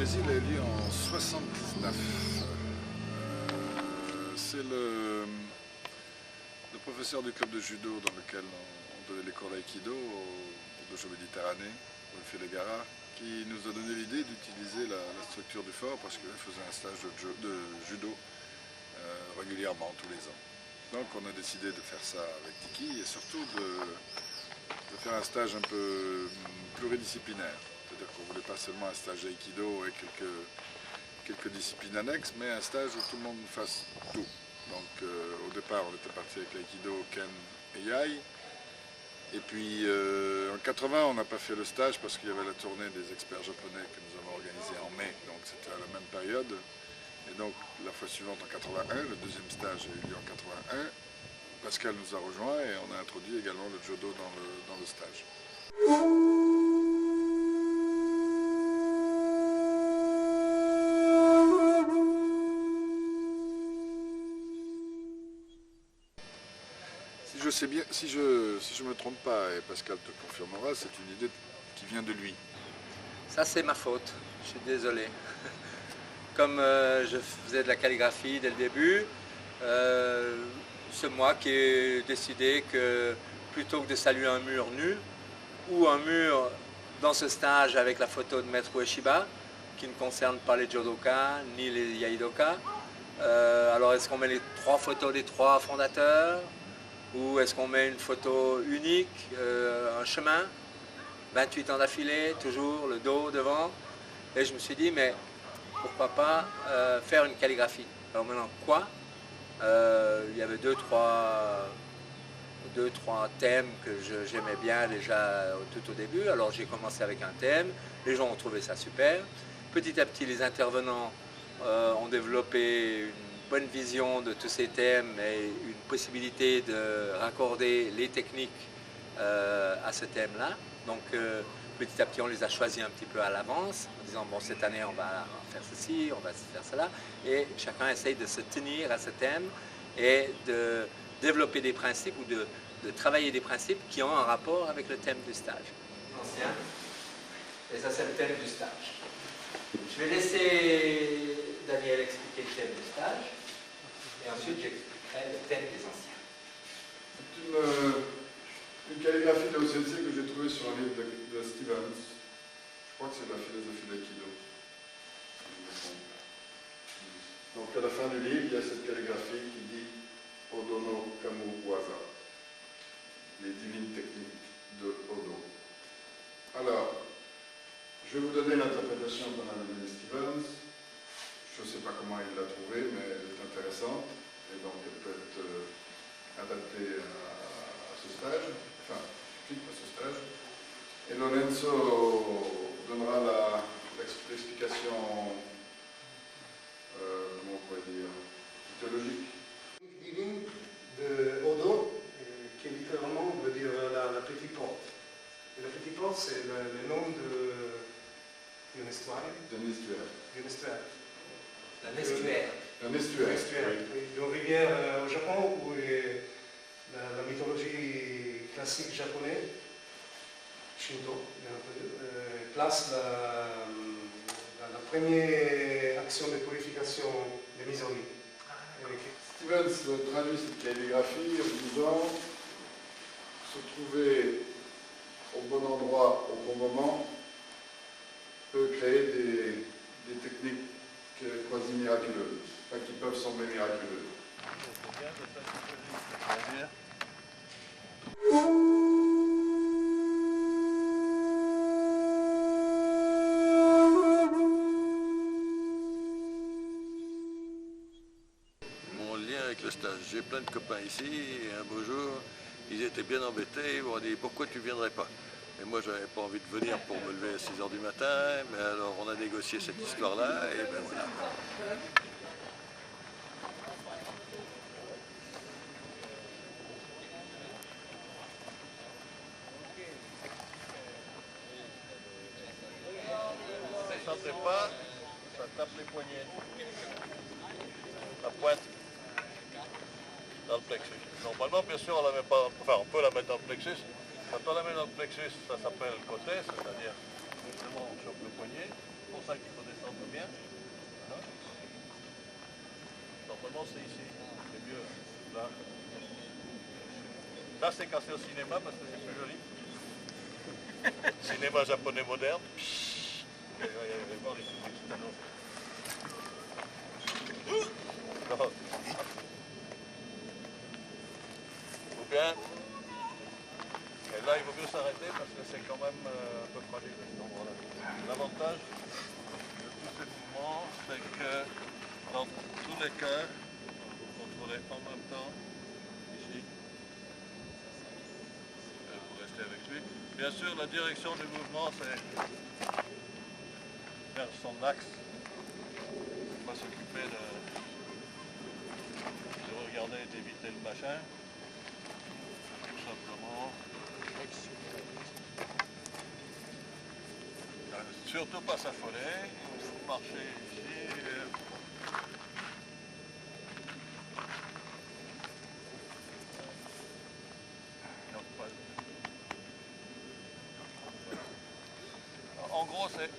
Jésil a eu lieu en 79. C'est le professeur du club de judo dans lequel on donnait les cours d'aïkido au Dojo Méditerranée, Wolfie Legara, qui nous a donné l'idée d'utiliser la structure du fort parce qu'il faisait un stage de judo régulièrement tous les ans. Donc on a décidé de faire ça avec Tiki et surtout de faire un stage un peu pluridisciplinaire. C'est-à-dire qu'on ne voulait pas seulement un stage d'aïkido et quelques disciplines annexes, mais un stage où tout le monde fasse tout. Donc au départ on était parti avec l'aïkido, Ken et Yai. Et puis en 80 on n'a pas fait le stage parce qu'il y avait la tournée des experts japonais que nous avons organisée en mai, donc c'était à la même période. Et donc la fois suivante en 81, le deuxième stage a eu lieu en 81, Pascal nous a rejoints et on a introduit également le judo dans le stage. Si je me trompe pas, et Pascal te confirmera, c'est une idée qui vient de lui. Ça c'est ma faute, je suis désolé. Comme je faisais de la calligraphie dès le début, c'est moi qui ai décidé que plutôt que de saluer un mur nu, ou un mur dans ce stage avec la photo de Maître Ueshiba, qui ne concerne pas les judokas ni les yaidokas, alors est-ce qu'on met les 3 photos des 3 fondateurs? Ou est-ce qu'on met une photo unique, un chemin, 28 ans d'affilée, toujours le dos devant. Et je me suis dit, mais pourquoi pas faire une calligraphie. Alors maintenant, quoi? Il y avait deux, trois thèmes que j'aimais bien déjà tout au début. Alors j'ai commencé avec un thème, les gens ont trouvé ça super. Petit à petit, les intervenants ont développé une bonne vision de tous ces thèmes et une possibilité de raccorder les techniques à ce thème-là. Donc petit à petit, on les a choisis un petit peu à l'avance, en disant, bon, cette année, on va faire ceci, on va faire cela. Et chacun essaye de se tenir à ce thème et de développer des principes ou de travailler des principes qui ont un rapport avec le thème du stage. Ancien. Et ça, c'est le thème du stage. Je vais laisser Daniel expliquer le thème du stage. Et ensuite, j'expliquerai le thème des anciens. C'est une calligraphie de Osensei que j'ai trouvée sur un livre de Stevens. Je crois que c'est de la philosophie d'aïkido. Donc à la fin du livre, il y a cette calligraphie qui dit Odo no Kamu Waza, les divines techniques de Odo. Alors, je vais vous donner l'interprétation de Mme Stevens. Je ne sais pas comment il l'a trouvée, mais elle est intéressante. Et donc elle peut être adaptée à ce stage, enfin, type à ce stage. Et Lorenzo donnera l'explication, comment on pourrait dire, théologique. Divine de Odo, qui littéralement veut dire la petite porte. Et la petite porte, c'est le nom d'un estuaire. D'un estuaire. D'un estuaire. Un estuaire. Un estuaire. Oui. D'une rivière au Japon où la mythologie classique japonaise, Shinto, bien entendu, place la première action de purification des Misori. Stevens traduit cette calligraphie en disant se trouver au bon endroit au bon moment peut créer des techniques quasi miraculeuses, enfin, qui peuvent sembler miraculeuses. Mon lien avec le stage, j'ai plein de copains ici et un beau jour, ils étaient bien embêtés, ils m'ont dit pourquoi tu ne viendrais pas? Et moi, je n'avais pas envie de venir pour me lever à 6 h du matin, mais alors on a négocié cette histoire-là, et ben voilà. Ça ne fait pas, ça tape les poignets. La pointe dans le plexus. Normalement, bien sûr, on la met pas, enfin, on peut la mettre dans le plexus. Quand on la met dans le plexus, ça s'appelle côté, c'est-à-dire, justement, on chope le poignet. C'est pour ça qu'il faut descendre bien. Voilà. Normalement c'est ici, c'est mieux. Là, là c'est cassé au cinéma parce que c'est plus joli. Cinéma japonais moderne. Et vous allez voir les petites annonces. Non. Ou bien, et là il vaut mieux s'arrêter parce que c'est quand même un peu fragile cet endroit-là. L'avantage de tous ces mouvements, c'est que dans tous les cas, vous contrôlez en même temps, ici, vous restez avec lui. Bien sûr, la direction du mouvement, c'est vers son axe. Il ne faut pas s'occuper de regarder et d'éviter le machin. Tout simplement. Surtout pas s'affoler, vous marchez ici. Non, pas... En gros, c'est...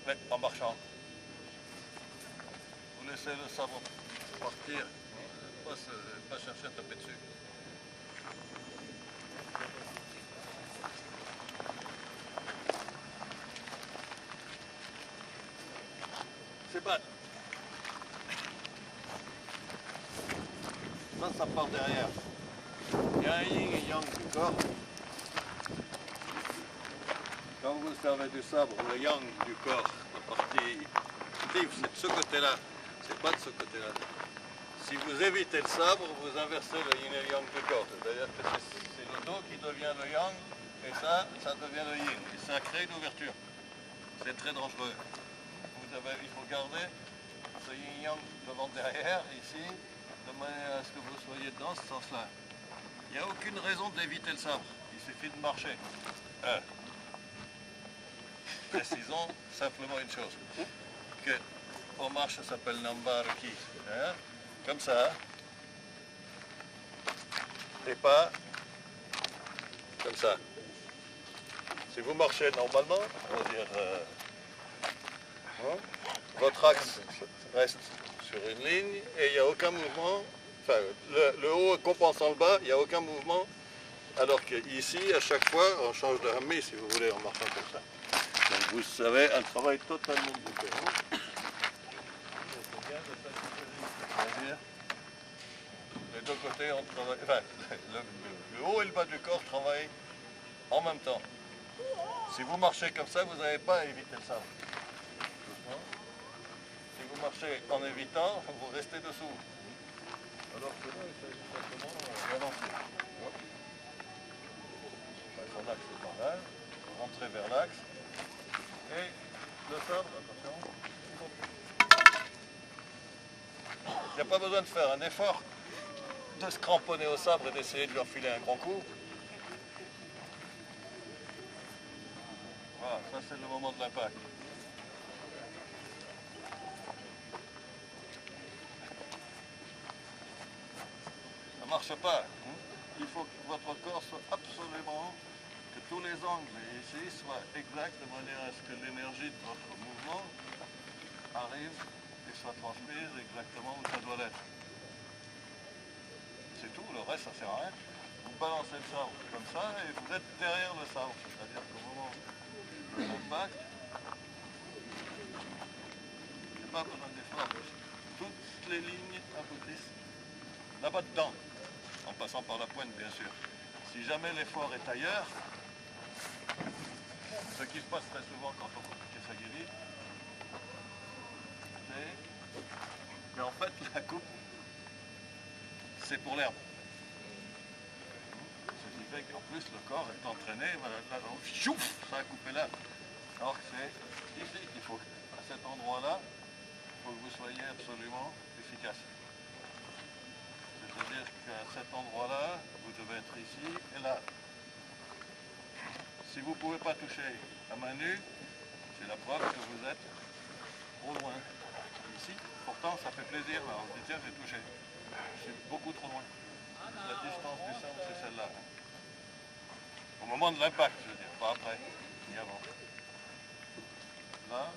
Mais en marchant, vous laissez le sabre partir, pas chercher à taper dessus. C'est pas... Ça part derrière. Il y a un yin et yang du corps. Quand vous servez du sabre, le yang du corps, la partie vive, c'est de ce côté-là, c'est pas de ce côté-là. Si vous évitez le sabre, vous inversez le yin et le yang du corps. C'est-à-dire que c'est le dos qui devient le yang, et ça devient le yin. Et ça crée une ouverture. C'est très dangereux. Il faut garder ce yin yang devant derrière, ici, de manière à ce que vous soyez dans ce sens-là. Il n'y a aucune raison d'éviter le sabre. Il suffit de marcher. Précisons simplement une chose. Que en marche, ça s'appelle Nambaruki. Hein? Comme ça. Et pas comme ça. Si vous marchez normalement, on va dire, votre axe reste sur une ligne et il n'y a aucun mouvement. Enfin, le haut compensant le bas, il n'y a aucun mouvement. Alors qu'ici, à chaque fois, on change de hamé, si vous voulez, en marchant comme ça. Donc vous savez, un travail totalement différent. C'est-à-dire, les deux côtés, on travaille. Enfin, le haut et le bas du corps travaillent en même temps. Si vous marchez comme ça, vous n'avez pas à éviter le sabre. Si vous marchez en évitant, vous restez dessous. Alors que là, il s'agit simplement d'avancer. Son axe est par là, rentrer vers l'axe. Et le sabre, attention. Il n'y a pas besoin de faire un effort de se cramponner au sabre et d'essayer de lui enfiler un grand coup. Voilà, ça c'est le moment de l'impact. Ça ne marche pas. Il faut que votre corps soit absolument, que tous les angles ici soient exacts de manière à ce que l'énergie de votre mouvement arrive et soit transmise exactement où ça doit l'être. C'est tout, le reste ça sert à rien. Vous balancez le sabre comme ça et vous êtes derrière le sabre, c'est-à-dire qu'au moment de l'impact, il n'y a pas besoin d'effort. Toutes les lignes aboutissent là-bas dedans, en passant par la pointe bien sûr. Si jamais l'effort est ailleurs, ce qui se passe très souvent quand on coupe sa guérite, c'est qu'en fait la coupe, c'est pour l'herbe. Ce qui fait qu'en plus le corps est entraîné, là, chouf, ça a coupé l'herbe. Alors que c'est ici qu'il faut, à cet endroit-là, il faut que vous soyez absolument efficace. C'est-à-dire qu'à cet endroit-là, vous devez être ici et là. Si vous ne pouvez pas toucher à main nue, c'est la preuve que vous êtes trop loin. Ici, pourtant, ça fait plaisir. Alors, on dit, tiens, j'ai touché. Je suis beaucoup trop loin. La distance du sabre, c'est celle-là. Au moment de l'impact, je veux dire, pas après, ni avant. Là,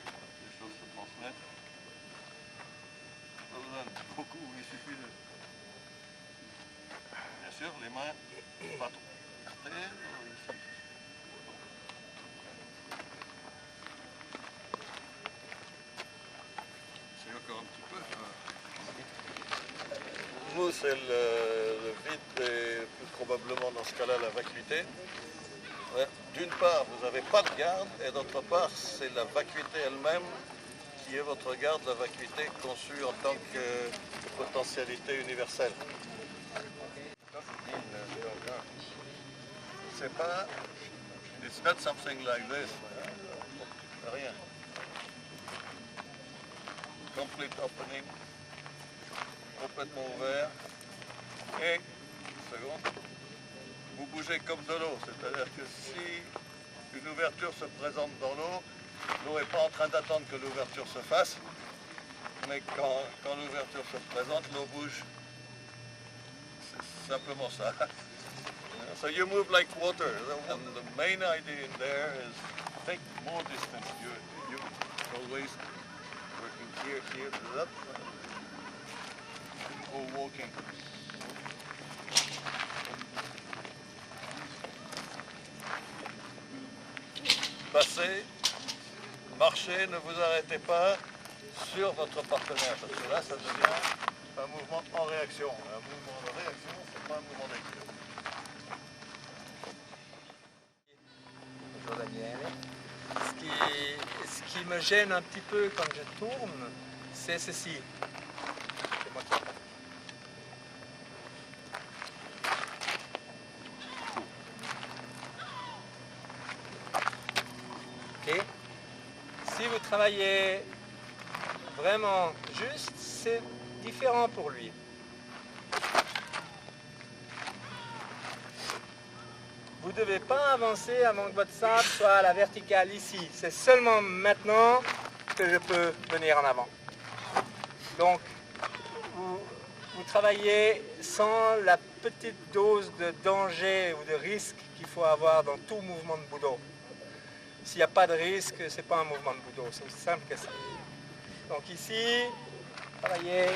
les choses se transmettent. Pas besoin de beaucoup, il suffit de... Bien sûr, les mains, pas trop écartées, ici. C'est encore un petit peu. Nous, c'est le vide et plus probablement dans ce cas-là la vacuité. Ouais. D'une part, vous n'avez pas de garde, et d'autre part, c'est la vacuité elle-même qui est votre garde, la vacuité conçue en tant que potentialité universelle. C'est pas... It's not something like this. Rien. Complete opening. Complètement ouvert. Et, seconde, vous bougez comme de l'eau. C'est-à-dire que si une ouverture se présente dans l'eau, l'eau n'est pas en train d'attendre que l'ouverture se fasse, mais quand l'ouverture se présente, l'eau bouge. C'est simplement ça. So you move like water. And the main idea in there is take more distance. You always working here, up, or walking. Passez, marchez, ne vous arrêtez pas sur votre partenaire, parce que là, ça devient un mouvement en réaction. Un mouvement de réaction, c'est pas un mouvement d'action. Bonjour Daniel. Ce qui me gêne un petit peu quand je tourne, c'est ceci. C'est moi qui apprends. Ok. Si vous travaillez vraiment juste, c'est différent pour lui. Vous ne devez pas avancer avant que votre sable soit à la verticale ici. C'est seulement maintenant que je peux venir en avant. Donc, vous travaillez sans la petite dose de danger ou de risque qu'il faut avoir dans tout mouvement de budo. S'il n'y a pas de risque, ce n'est pas un mouvement de budo, c'est aussi simple que ça. Donc ici, travaillez.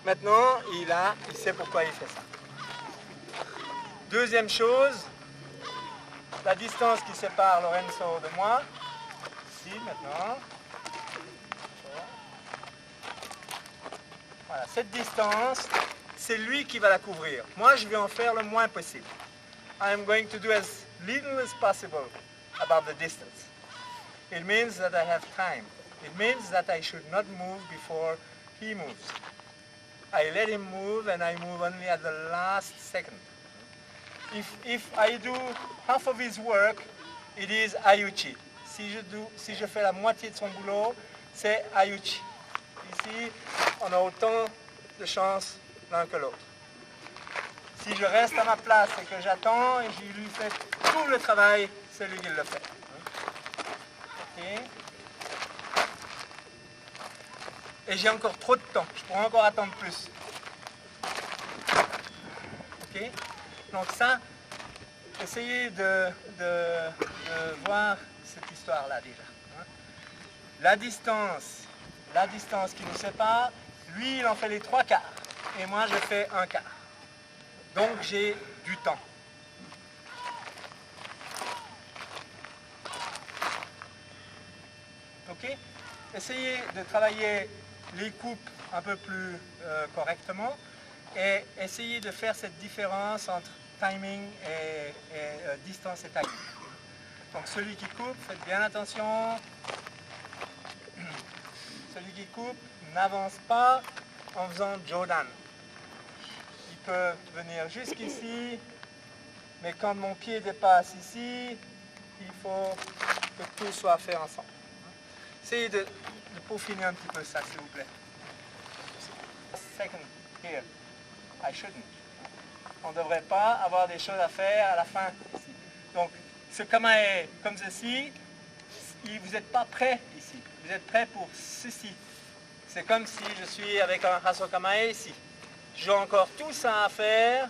Maintenant, il sait pourquoi il fait ça. Deuxième chose, la distance qui sépare Lorenzo de moi. Ici, maintenant. Voilà, cette distance, c'est lui qui va la couvrir. Moi, je vais en faire le moins possible. I am going to do as little as possible about the distance. It means that I have time. It means that I should not move before he moves. I let him move and I move only at the last second. If I do half of his work, it is Ayuchi. Si je fais la moitié de son boulot, c'est Ayuchi. Ici, on a autant de chances l'un que l'autre. Si je reste à ma place et que j'attends et je lui fais tout le travail, c'est lui qui le fait. Okay. Et j'ai encore trop de temps, je pourrais encore attendre plus. Okay. Donc ça, essayez de voir cette histoire-là déjà. La distance qui nous sépare, lui il en fait les 3/4 et moi je fais 1/4. Donc j'ai du temps. Ok? Essayez de travailler les coupes un peu plus correctement et essayez de faire cette différence entre timing et distance et timing. Donc celui qui coupe, faites bien attention. Celui qui coupe n'avance pas en faisant Jodan. Il peut venir jusqu'ici, mais quand mon pied dépasse ici, il faut que tout soit fait ensemble. Essayez de peaufiner un petit peu ça, s'il vous plaît. Second, here. I shouldn't. On ne devrait pas avoir des choses à faire à la fin ici. Donc, ce kama est comme ceci, vous n'êtes pas prêt ici. vous êtes prêts pour ceci. C'est comme si je suis avec un Hasokamae ici. J'ai encore tout ça à faire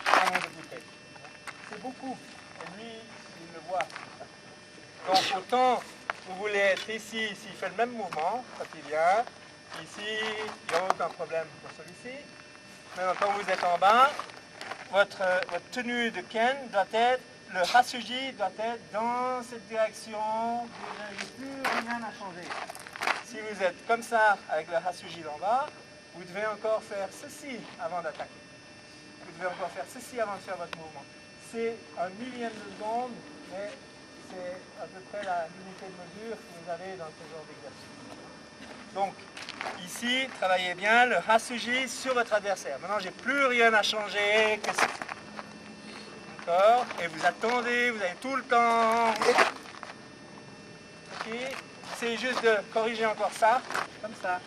en de bouteille. C'est beaucoup. Et lui, il le voit. Donc autant vous voulez être ici, s'il fait le même mouvement, quand il vient, ici, il n'y a aucun problème pour celui-ci. Maintenant, quand vous êtes en bas, votre tenue de Ken doit être, le Hasuji doit être dans cette direction, il n'y a plus rien à changer. Si vous êtes comme ça, avec le Hasuji en bas, vous devez encore faire ceci avant d'attaquer. Vous devez encore faire ceci avant de faire votre mouvement. C'est un millième de seconde, mais c'est à peu près la unité de mesure que vous avez dans ce genre d'exercice. Donc, ici, travaillez bien le Hasuji sur votre adversaire. Maintenant, j'ai plus rien à changer que ça. D'accord? Et vous attendez, vous avez tout le temps. Ok? C'est juste de corriger encore ça, comme ça.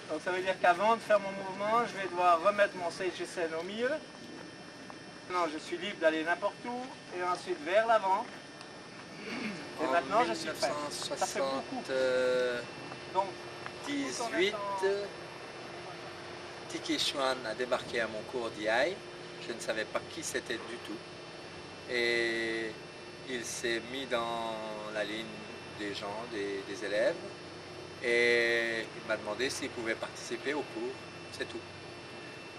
Donc ça veut dire qu'avant de faire mon mouvement, je vais devoir remettre mon Seichisen au milieu. Non, je suis libre d'aller n'importe où, et ensuite vers l'avant. Et maintenant, je suis prêt. Ça fait beaucoup. Donc, 18, Tiki Chuan a débarqué à mon cours d'IAI. Je ne savais pas qui c'était du tout. Et il s'est mis dans la ligne des gens, des élèves. Et il m'a demandé s'il pouvait participer au cours. C'est tout.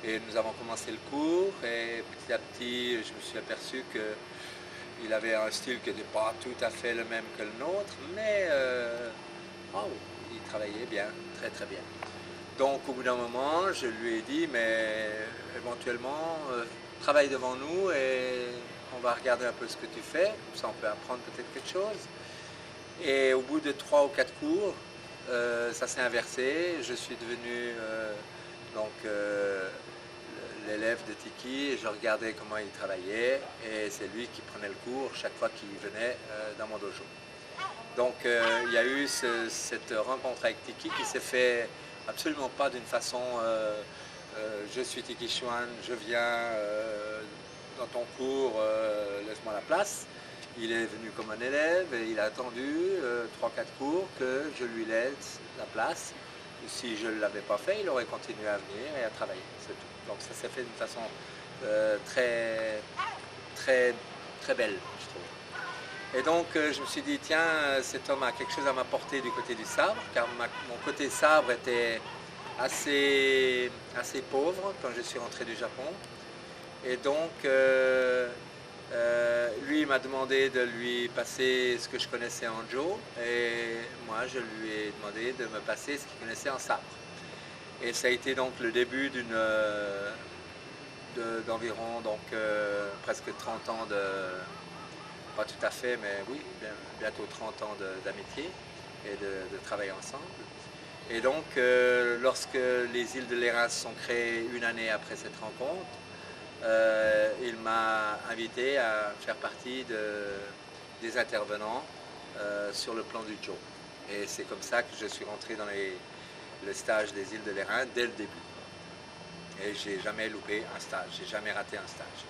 Et nous avons commencé le cours et petit à petit, je me suis aperçu qu'il avait un style qui n'était pas tout à fait le même que le nôtre, mais il travaillait bien, très très bien. Donc au bout d'un moment, je lui ai dit, mais éventuellement, travaille devant nous et on va regarder un peu ce que tu fais, comme ça on peut apprendre peut-être quelque chose. Et au bout de 3 ou 4 cours, ça s'est inversé, je suis devenu l'élève de Tiki et je regardais comment il travaillait et c'est lui qui prenait le cours chaque fois qu'il venait dans mon dojo. Donc il y a eu cette rencontre avec Tiki qui s'est fait absolument pas d'une façon je suis Tiki Chuan, je viens dans ton cours, laisse-moi la place. Il est venu comme un élève et il a attendu 3-4 cours que je lui laisse la place. Si je ne l'avais pas fait, il aurait continué à venir et à travailler, c'est tout. Donc ça s'est fait d'une façon très, très, très belle, je trouve. Et donc je me suis dit, tiens, cet homme a quelque chose à m'apporter du côté du sabre, car mon côté sabre était assez pauvre quand je suis rentré du Japon. Et donc, lui il m'a demandé de lui passer ce que je connaissais en Jo et moi je lui ai demandé de me passer ce qu'il connaissait en sabre. Et ça a été donc le début d'environ presque 30 ans pas tout à fait, mais oui, bientôt 30 ans d'amitié et de travail ensemble. Et donc lorsque les îles de l'Érins sont créées une année après cette rencontre, il m'a invité à faire partie des intervenants sur le plan du Jo. Et c'est comme ça que je suis rentré dans le stage des îles de l'Érins dès le début. Et j'ai jamais loupé un stage, j'ai jamais raté un stage.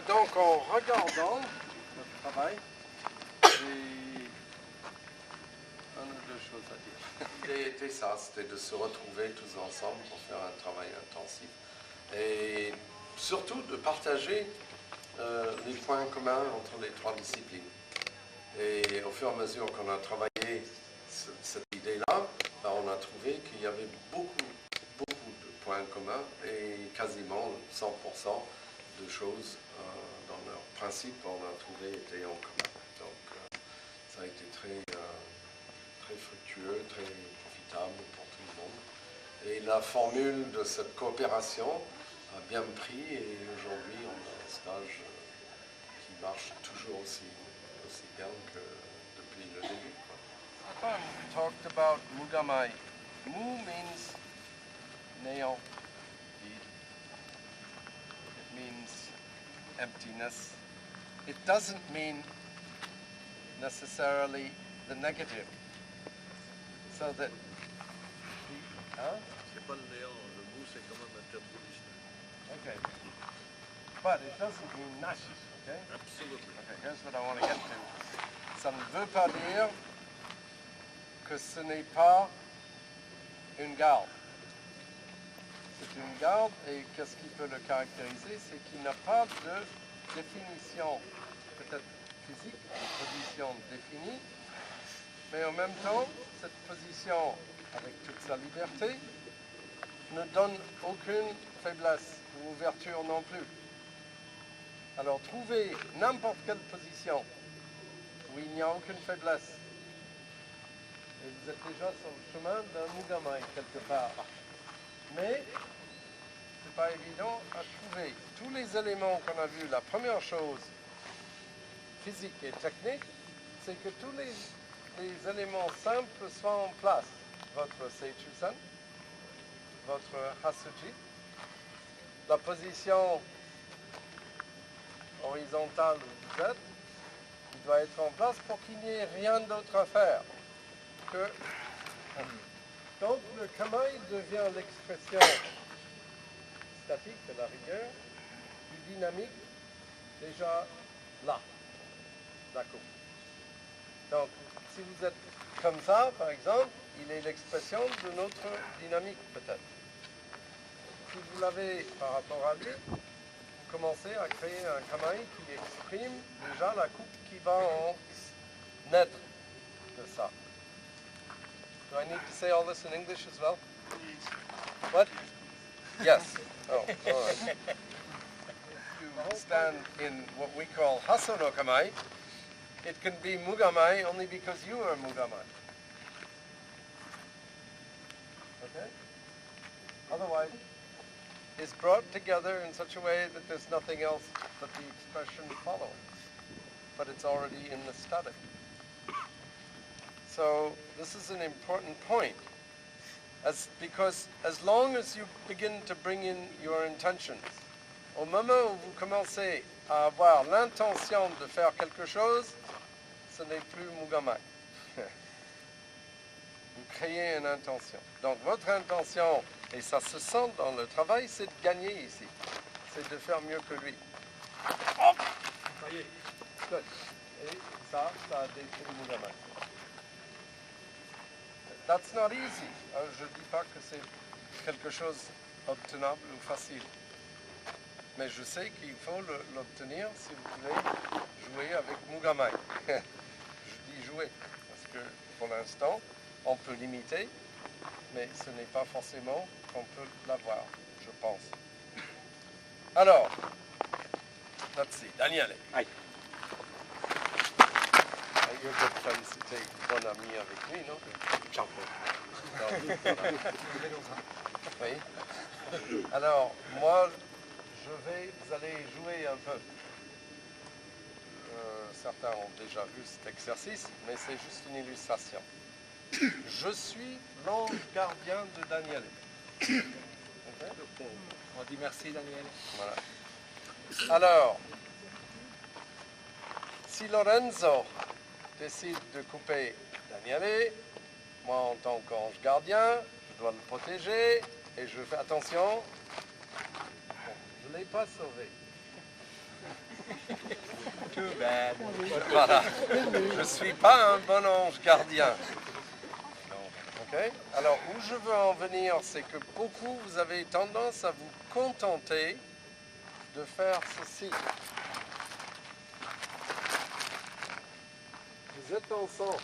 Donc en regardant notre travail, j'ai une ou deux choses à dire. C'était ça, c'était de se retrouver tous ensemble pour faire un travail intensif. Et surtout de partager les points communs entre les 3 disciplines. Et au fur et à mesure qu'on a travaillé cette idée-là, on a trouvé qu'il y avait beaucoup de points communs et quasiment 100% de choses dans leurs principes on a trouvé étaient en commun. Donc ça a été très fructueux, très profitable pour tout le monde. Et la formule de cette coopération a bien pris et aujourd'hui on a un stage qui marche toujours aussi bien que depuis le début. We talked about Mugamai. Mu means néant, vide. It means emptiness. It doesn't mean necessarily the negative. So that C'est pas le néant, le c'est quand même un terme budiste. Okay. But it doesn't mean nashi, okay? Absolument. Okay, here's what I want to get to. Ça ne veut pas dire que ce n'est pas une garde. C'est une garde et qu'est-ce qui peut le caractériser? C'est qu'il n'a pas de définition peut-être physique, une position définie, mais en même temps, cette position, avec toute sa liberté, ne donne aucune faiblesse ou ouverture non plus. Alors trouvez n'importe quelle position où il n'y a aucune faiblesse. Et vous êtes déjà sur le chemin d'un Mugamai quelque part. Mais ce n'est pas évident à trouver. Tous les éléments qu'on a vus, la première chose, physique et technique, c'est que tous les éléments simples soient en place. Votre Seichusan, votre Hasuji, la position horizontale où vous êtes, il doit être en place pour qu'il n'y ait rien d'autre à faire que... Donc le kamaï devient l'expression statique de la rigueur, du dynamique, déjà là, d'accord. Donc si vous êtes comme ça, par exemple, il est l'expression de notre dynamique peut-être. Si vous l'avez par rapport à lui, vous commencez à créer un kamaï qui exprime déjà la coupe qui va en naître de ça. Do I need to say all this in English as well? What? Yes. Oh, all right. You stand in what we call Hasono Kamai. It can be Mugamai only because you are Mugamai. Okay? Otherwise, it's brought together in such a way that there's nothing else but the expression following. But it's already in the static. So this is an important point, because as long as you begin to bring in your intentions, au moment où vous commencez à avoir l'intention de faire quelque chose, ce n'est plus Mugamai. Vous créez une intention. Donc votre intention, et ça se sent dans le travail, c'est de gagner ici. C'est de faire mieux que lui. Hop! Ça y est. Good. Et ça a détruit Mugamai. That's not easy. Je ne dis pas que c'est quelque chose d'obtenable ou facile. Mais je sais qu'il faut l'obtenir si vous voulez jouer avec Mugamai. Je dis jouer, parce que pour l'instant, on peut l'imiter, mais ce n'est pas forcément qu'on peut l'avoir, je pense. Alors, let's see. Daniele. Aïe. You're good friends, c'était bon ami avec lui, non? Oui. Alors, moi, vous allez jouer un peu. Certains ont déjà vu cet exercice, mais c'est juste une illustration. Je suis l'ange gardien de Daniele. Okay? On dit merci, Daniel. Voilà. Alors, si Lorenzo décide de couper Daniele, moi en tant qu'ange gardien, je dois le protéger et je fais attention. Bon, je ne l'ai pas sauvé. Too bad. Voilà. Je ne suis pas un bon ange gardien. Okay? Alors, où je veux en venir, c'est que beaucoup, vous avez tendance à vous contenter de faire ceci. Vous êtes ensemble.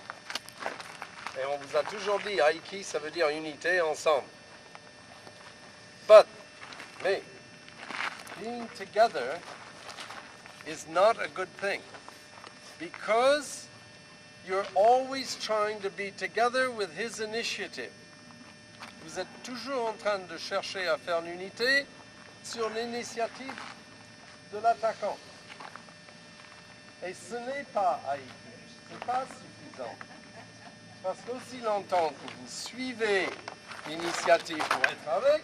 Et on vous a toujours dit, Aiki, ça veut dire unité, ensemble. Mais, being together is not a good thing. Because you're always trying to be together with his initiative. Vous êtes toujours en train de chercher à faire l'unité sur l'initiative de l'attaquant. Et ce n'est pas Aiki, ce n'est pas suffisant. Parce qu'aussi longtemps que vous suivez l'initiative pour être avec,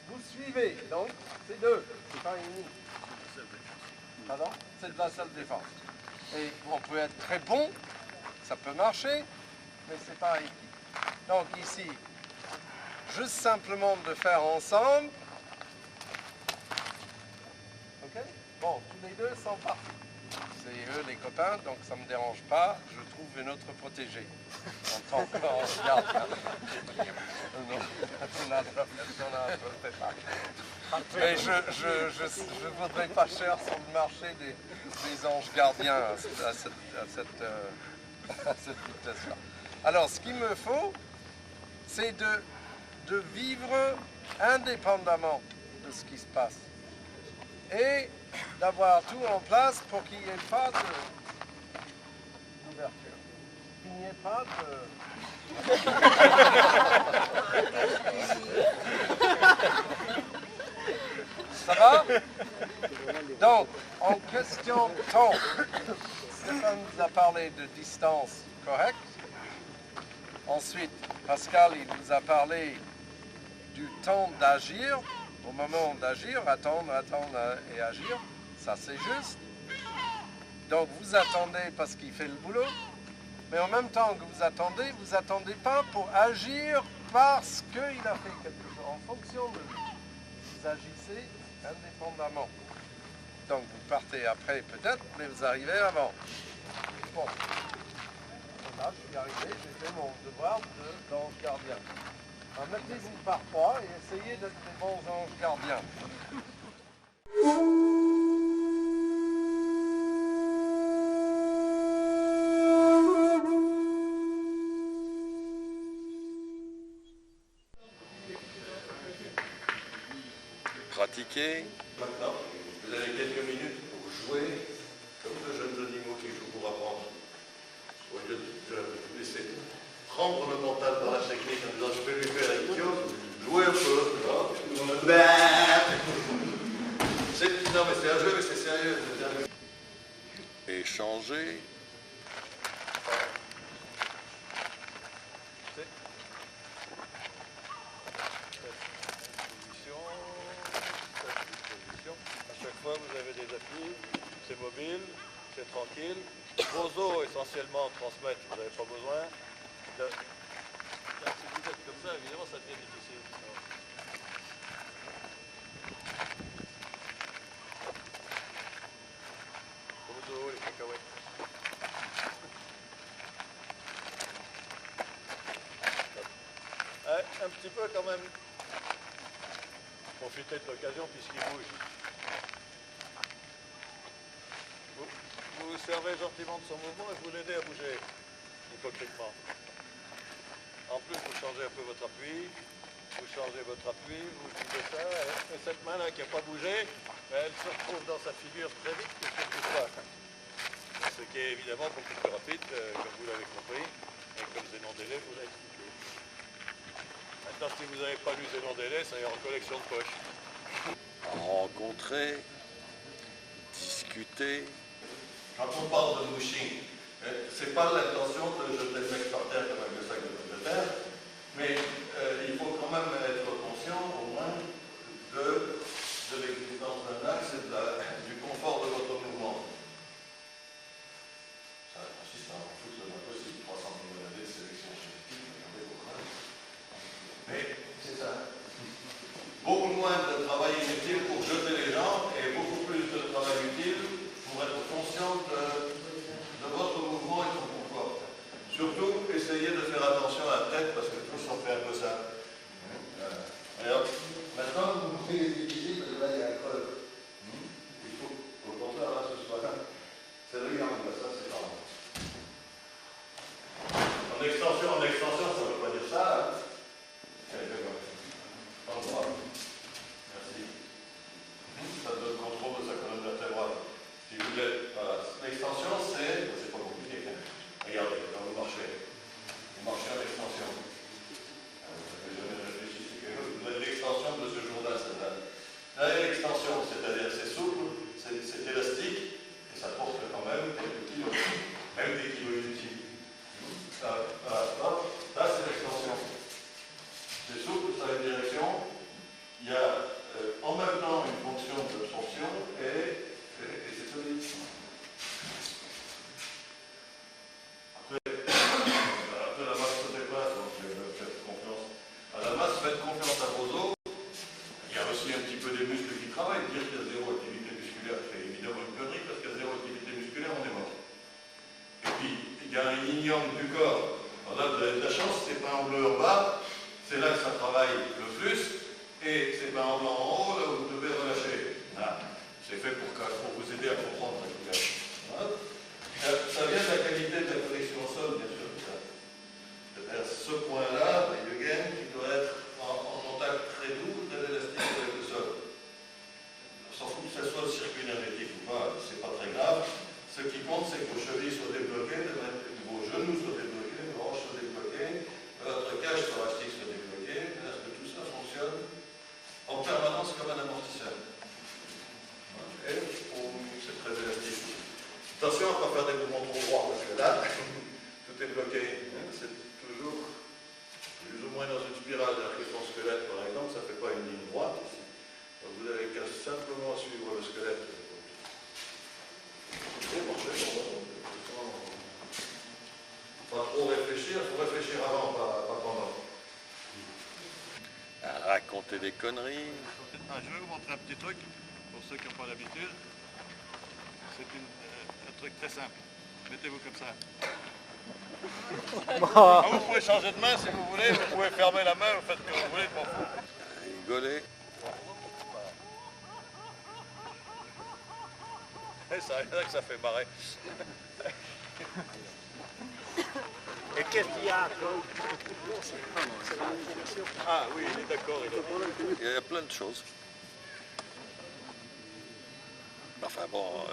vous suivez. Donc, c'est deux, c'est pas uni. Pardon? C'est de la seule défense. Et on peut être très bon, ça peut marcher, mais c'est pas Aiki. Donc ici, juste simplement de faire ensemble. Ok? Bon, tous les deux sont partis. C'est eux les copains, donc ça ne me dérange pas. Je trouve une autre protégée en tant qu'ange gardien. Mais je ne voudrais pas cher sur le marché des anges gardiens à cette vitesse-là. Alors, ce qu'il me faut, c'est de vivre indépendamment de ce qui se passe. Et d'avoir tout en place pour qu'il n'y ait pas d'ouverture. Qu'il n'y ait pas de... Ça va? Donc, en question de temps, Stéphane nous a parlé de distance correcte. Ensuite, Pascal, il nous a parlé du temps d'agir. Au moment d'agir, attendre et agir, ça c'est juste. Donc vous attendez parce qu'il fait le boulot, mais en même temps que vous attendez pas pour agir parce qu'il a fait quelque chose, en fonction de lui. Vous agissez indépendamment. Donc vous partez après peut-être, mais vous arrivez avant. Bon, là je suis arrivé, j'ai fait mon devoir d'ange gardien. Alors, mettez-vous par trois et essayez d'être des bons anges gardiens. Pratiquer. Maintenant, vous avez quelques minutes pour jouer comme de jeunes animaux qui jouent pour apprendre. Au lieu de vous laisser prendre le mental par la technique en disant je peux lui faire idiot, jouer un peu. Non mais c'est un jeu, mais c'est sérieux. Échanger. À chaque fois vous avez des appuis, c'est mobile, c'est tranquille. Vos os essentiellement transmettent, vous n'avez pas besoin. Si vous êtes comme ça, évidemment, ça devient difficile. Vos os, les cacahuètes. Un petit peu quand même. Profitez de l'occasion puisqu'il bouge. Vous servez gentiment de son mouvement et vous l'aidez à bouger, hypocritement. En plus, vous changez un peu votre appui, vous bougez ça, et cette main-là qui n'a pas bougé, elle se retrouve dans sa figure très vite que sur tout ça. Ce qui est évidemment beaucoup plus rapide, comme vous l'avez compris, et comme Zénon Délé vous l'a expliqué. Maintenant, si vous n'avez pas lu Zénon Délé, ça est en collection de poche. Rencontrer, discuter. Quand on parle de mouching, c'est pas l'intention de jeter le mec par terre comme un sac de pommes de terre, mais il faut quand même être conscient au moins de l'existence d'un axe et du confort de votre mouvement. Ça consiste à en foutre le moins possible, 300 millions d'années de sélection génétique, regardez vos crânes. Mais c'est ça. Beaucoup moins de travail inutile pour jeter les gens et beaucoup plus de travail utile pour être conscient de votre mouvement et de son confort. Surtout, essayez de faire attention à la tête parce que tous on fait un peu ça. Alors, maintenant, vous pouvez les utiliser parce que là, il y a un creux. Il faut, au contraire, là, ce soit là. C'est le gang, ça, c'est pas grave. En extension, ça ne veut pas dire ça. Hein. En droit. Merci. Ça donne contrôle de sa colonne vertébrale. Si vous voulez, voilà. L'extension, c'est pas compliqué. Regardez, quand vous marchez en extension. Vous n'avez jamais réfléchi, c'est que vous avez l'extension de ce jour-là, celle-là. Là, il y a l'extension, c'est-à-dire c'est souple, c'est élastique, et ça porte quand même quelques kilos, même des kilos inutiles. Là, c'est l'extension. C'est souple, ça a une direction. Il y a en même temps une fonction d'absorption et c'est solide. Après la masse se déplace, donc faites confiance. À la masse, faites confiance. yin-yang du corps. Alors là, vous avez de la chance, ces peints en bleu en bas, c'est là que ça travaille le plus, et ces peints en blanc en haut, là, vous devez relâcher. Ah, c'est fait pour vous aider à comprendre la couleur. Voilà. Ça vient de la qualité de la connexion au sol, bien sûr. C'est-à-dire ce point-là, le gain, qui doit être en contact très doux, très élastique avec le sol. On s'en fout que ce soit le circuit énergétique ou pas, c'est pas très grave. Ce qui compte, c'est que vos chevilles soient débloquées, que vos genoux soient débloqués, vos hanches soient débloquées, que votre cage thoracique soit débloquée, parce que tout ça fonctionne en permanence comme un amortisseur. Et c'est très élastique. Attention à ne pas faire des mouvements trop droits, parce que là, tout est bloqué. C'est toujours plus ou moins dans une spirale. C'est-à-dire que ton squelette, par exemple, ça ne fait pas une ligne droite ici. Donc vous avez qu'à simplement suivre le squelette. Pas trop réfléchir, il faut réfléchir avant, pas pendant. À raconter des conneries. Je vais vous montrer un petit truc, pour ceux qui n'ont pas l'habitude. C'est un truc très simple. Mettez-vous comme ça. Vous pouvez changer de main si vous voulez, vous pouvez fermer la main, vous faites ce que vous voulez, je m'en fous. Rigoler. Ça rien que ça fait marrer. Et qu'est-ce qu'il y a? Ah oui, il est d'accord. Il y a plein de choses. Enfin bon,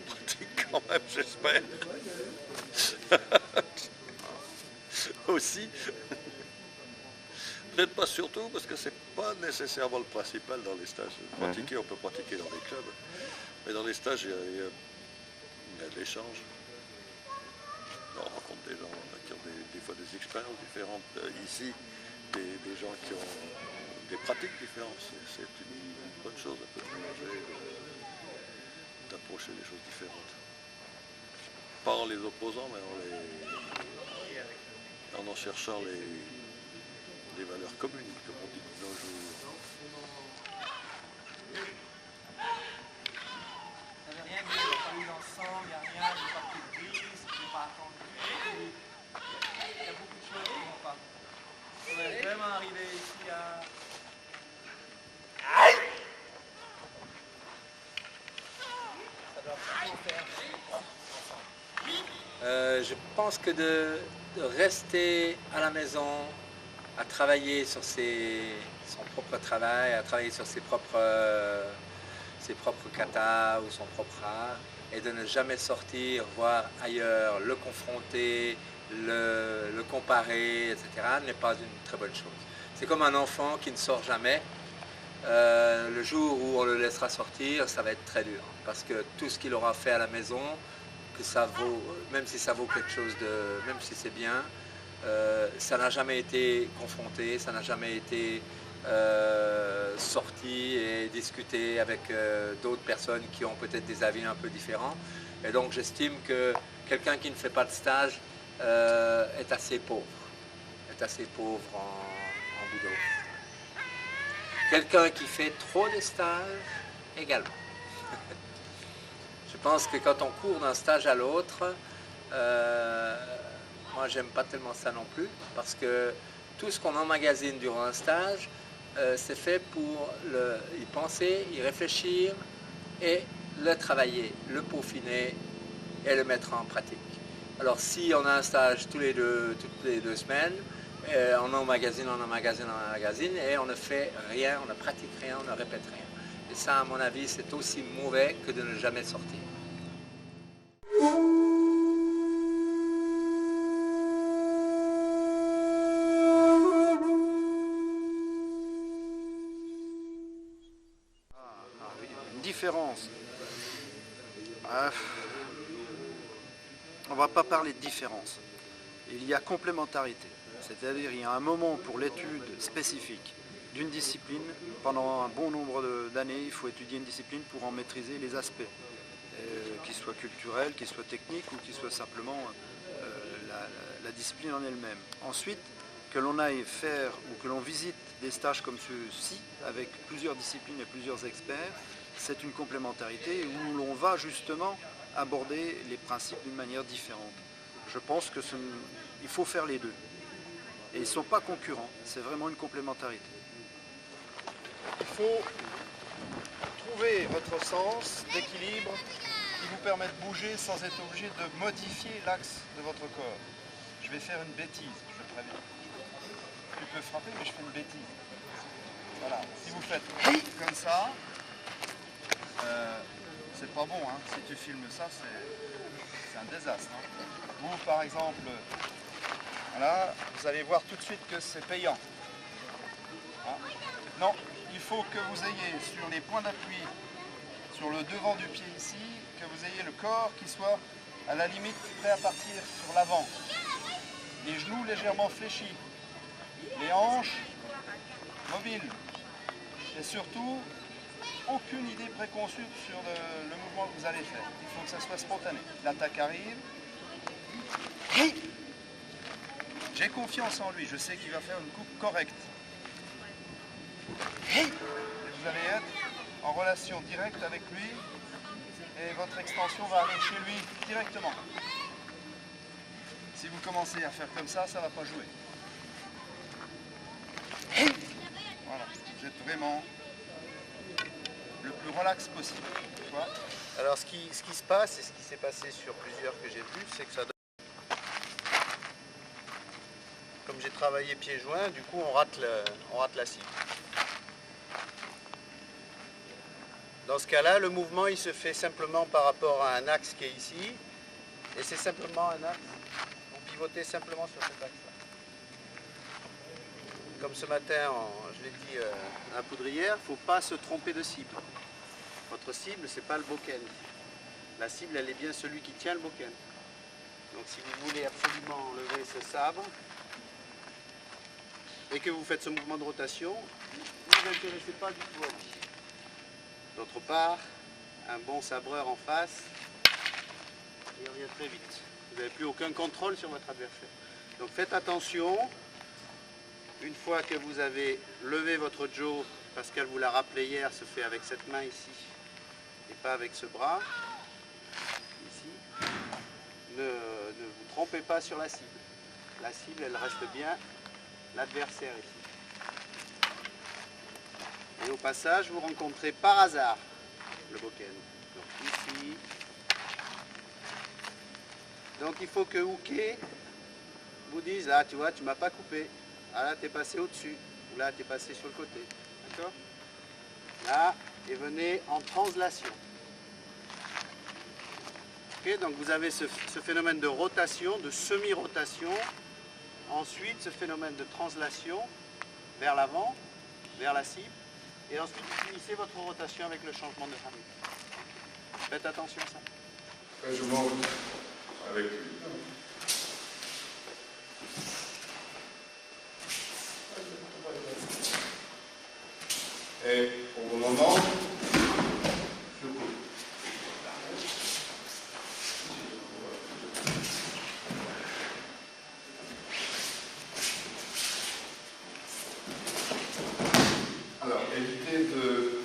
pratique quand même, j'espère. Aussi. Peut-être pas surtout, parce que c'est pas nécessairement le principal dans les stages. Pratiquer, on peut pratiquer dans les clubs. Mais dans les stages, il y a de l'échange. On rencontre des gens qui ont des fois des expériences différentes. Ici, des gens qui ont des pratiques différentes. C'est une bonne chose, un peu de mélanger, d'approcher des choses différentes. Pas en les opposant, mais en cherchant les valeurs communes, comme on dit de nos jours. Ça veut rien dire, il n'y a pas eu d'ensemble, il n'y a rien, il n'y a pas pris de risque, il n'y a pas attendu. Il y a beaucoup de choses qui ne vont pas. On est vraiment arrivé ici à... Ça doit vraiment faire. Je pense que de rester à la maison, à travailler sur son propre travail, à travailler sur ses propres katas ou son propre art, et de ne jamais sortir, voir ailleurs, le confronter, le comparer, etc., n'est pas une très bonne chose. C'est comme un enfant qui ne sort jamais. Le jour où on le laissera sortir, ça va être très dur, parce que tout ce qu'il aura fait à la maison, que ça vaut, même si ça vaut quelque chose de, même si c'est bien, ça n'a jamais été confronté, ça n'a jamais été sorti et discuté avec d'autres personnes qui ont peut-être des avis un peu différents. Et donc j'estime que quelqu'un qui ne fait pas de stage est assez pauvre en boulot. Quelqu'un qui fait trop de stages, également. Je pense que quand on court d'un stage à l'autre, moi j'aime pas tellement ça non plus, parce que tout ce qu'on emmagasine durant un stage, c'est fait pour y penser, y réfléchir et le travailler, le peaufiner et le mettre en pratique. Alors si on a un stage toutes les deux semaines, on emmagasine et on ne fait rien, on ne pratique rien, on ne répète rien. Et ça, à mon avis, c'est aussi mauvais que de ne jamais sortir. Une différence. On ne va pas parler de différence. Il y a complémentarité. C'est-à-dire il y a un moment pour l'étude spécifique d'une discipline. Pendant un bon nombre d'années, il faut étudier une discipline pour en maîtriser les aspects, qu'ils soient culturels, qu'ils soient techniques ou qu'ils soient simplement la discipline en elle-même. Ensuite, que l'on aille faire ou que l'on visite des stages comme ceux-ci, avec plusieurs disciplines et plusieurs experts, c'est une complémentarité où l'on va justement aborder les principes d'une manière différente. je pense que il faut faire les deux. Et ils ne sont pas concurrents, c'est vraiment une complémentarité. Il faut trouver votre sens d'équilibre qui vous permet de bouger sans être obligé de modifier l'axe de votre corps. Je vais faire une bêtise, je préviens. Tu peux frapper, mais je fais une bêtise. Voilà. Si vous faites comme ça, c'est pas bon. Hein. Si tu filmes ça, c'est un désastre. Hein. Vous, par exemple, voilà, vous allez voir tout de suite que c'est payant. Hein. Non, il faut que vous ayez sur les points d'appui, sur le devant du pied ici, que vous ayez le corps qui soit à la limite prêt à partir sur l'avant. Les genoux légèrement fléchis, les hanches mobiles. Et surtout, aucune idée préconçue sur le mouvement que vous allez faire. Il faut que ça soit spontané. L'attaque arrive. J'ai confiance en lui, je sais qu'il va faire une coupe correcte. Et vous allez être en relation directe avec lui et votre extension va aller chez lui directement. Si vous commencez à faire comme ça, ça ne va pas jouer. Voilà, vous êtes vraiment le plus relax possible. Tu vois ? Alors ce qui se passe, et ce qui s'est passé sur plusieurs que j'ai vus, c'est que ça donne... Comme j'ai travaillé pieds joints, du coup on rate la cible. Dans ce cas-là, le mouvement il se fait simplement par rapport à un axe qui est ici, et c'est simplement un axe. Vous pivotez simplement sur cet axe-là. Comme ce matin, je l'ai dit à la poudrière, il ne faut pas se tromper de cible. Votre cible, ce n'est pas le boken. La cible, elle est bien celui qui tient le boken. Donc si vous voulez absolument enlever ce sabre, et que vous faites ce mouvement de rotation, vous ne vous intéressez pas du tout à lui. D'autre part, un bon sabreur en face, il revient très vite. Vous n'avez plus aucun contrôle sur votre adversaire. Donc faites attention, une fois que vous avez levé votre jaw, Pascal vous l'a rappelé hier, se fait avec cette main ici, et pas avec ce bras, ici, ne vous trompez pas sur la cible. La cible, elle reste bien l'adversaire ici. Et au passage, vous rencontrez par hasard le boken. Donc ici. Donc il faut que Houquet vous dise, ah tu vois, tu m'as pas coupé. Ah là, tu es passé au-dessus. Ou là, tu es passé sur le côté. D'accord ? Là, et venez en translation. Okay, donc vous avez ce phénomène de rotation, de semi-rotation. Ensuite, ce phénomène de translation vers l'avant, vers la cible. Et ensuite, vous finissez votre rotation avec le changement de hamid. Faites attention à ça. Après, je monte avec lui. Et au bon moment, je coupe. Alors, évitez de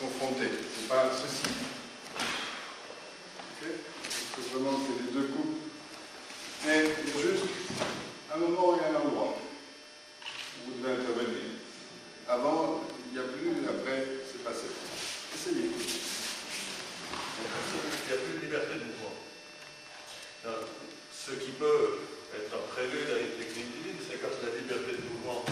confronter, c'est pas ceci. Okay, il faut vraiment que les deux coupes. Mais il y a juste un moment et un endroit où vous devez intervenir. Avant, il n'y a plus, après, c'est passé. Essayez. Il n'y a plus de liberté de mouvement. Ce qui peut être un prélude à une technique divine, c'est quand la liberté de mouvement